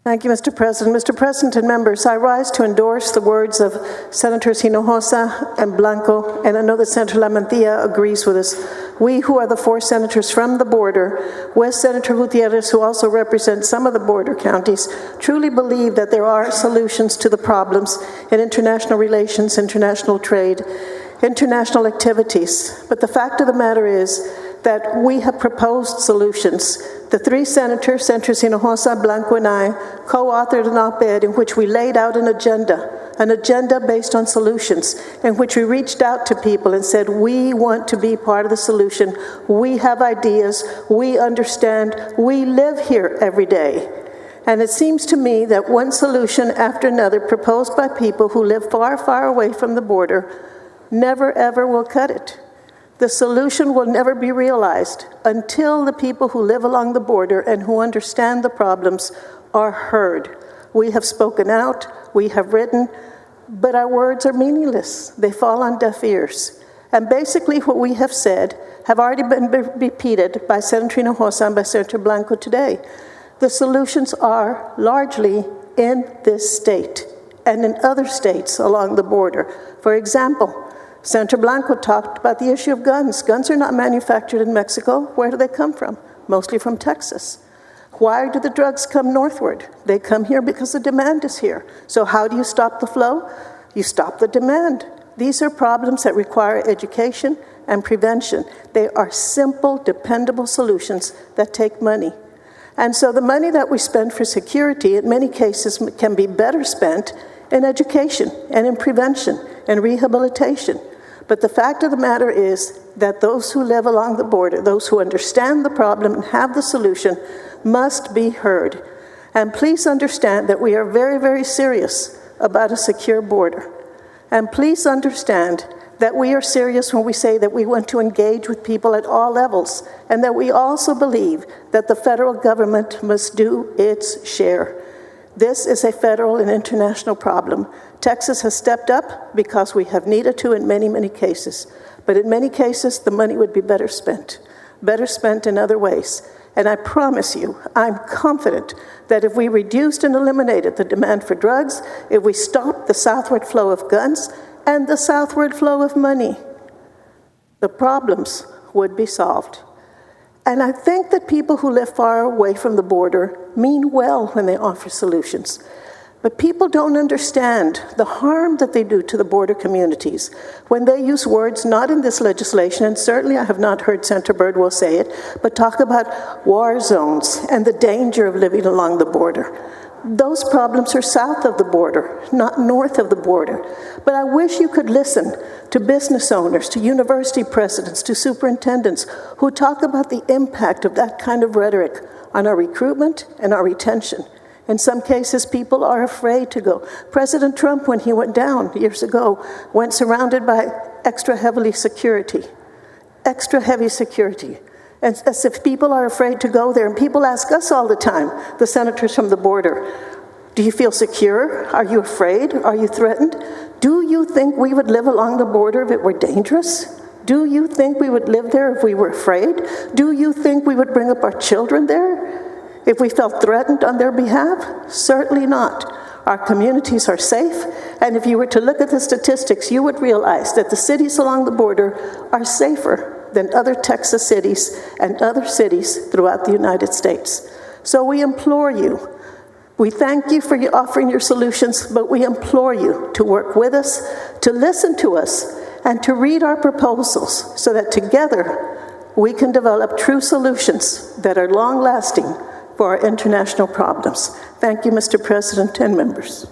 Thank you, Mr. President. Mr. President and members, I rise to endorse the words of Senators Hinojosa and Blanco, and I know that Senator Lamantia agrees with us. We, who are the 4 senators from the border, with Senator Gutierrez, who also represents some of the border counties, truly believe that there are solutions to the problems in international relations, international trade, international activities. But the fact of the matter is that we have proposed solutions. The 3 senators, Senators Hinojosa, Blanco, and I, co-authored an op-ed in which we laid out an agenda based on solutions, in which we reached out to people and said, we want to be part of the solution. We have ideas. We understand. We live here every day. And it seems to me that one solution after another proposed by people who live far, far away from the border never, ever will cut it. The solution will never be realized until the people who live along the border and who understand the problems are heard. We have spoken out, we have written, but our words are meaningless. They fall on deaf ears. And basically what we have said have already been repeated by Senator Hinojosa and by Senator Blanco today. The solutions are largely in this state and in other states along the border. For example, Senator Blanco talked about the issue of guns. Guns are not manufactured in Mexico. Where do they come from? Mostly from Texas. Why do the drugs come northward? They come here because the demand is here. So how do you stop the flow? You stop the demand. These are problems that require education and prevention. They are simple, dependable solutions that take money. And so the money that we spend for security, in many cases, can be better spent in education and in prevention and rehabilitation. But the fact of the matter is that those who live along the border, those who understand the problem and have the solution, must be heard. And please understand that we are very, very serious about a secure border. And please understand that we are serious when we say that we want to engage with people at all levels, and that we also believe that the federal government must do its share. This is a federal and international problem. Texas has stepped up because we have needed to in many, many cases. But in many cases, the money would be better spent in other ways. And I promise you, I'm confident that if we reduced and eliminated the demand for drugs, if we stopped the southward flow of guns and the southward flow of money, the problems would be solved. And I think that people who live far away from the border mean well when they offer solutions. But people don't understand the harm that they do to the border communities when they use words not in this legislation, and certainly I have not heard Senator Birdwell say it, but talk about war zones and the danger of living along the border. Those problems are south of the border, not north of the border. But I wish you could listen to business owners, to university presidents, to superintendents who talk about the impact of that kind of rhetoric on our recruitment and our retention. In some cases, people are afraid to go. President Trump, when he went down years ago, went surrounded by extra heavy security. And as if people are afraid to go there. And people ask us all the time, the senators from the border, do you feel secure? Are you afraid? Are you threatened? Do you think we would live along the border if it were dangerous? Do you think we would live there if we were afraid? Do you think we would bring up our children there if we felt threatened on their behalf? Certainly not. Our communities are safe, and if you were to look at the statistics, you would realize that the cities along the border are safer than other Texas cities and other cities throughout the United States. So we implore you, we thank you for offering your solutions, but we implore you to work with us, to listen to us, and to read our proposals so that together we can develop true solutions that are long-lasting for our international problems. Thank you, Mr. President and members.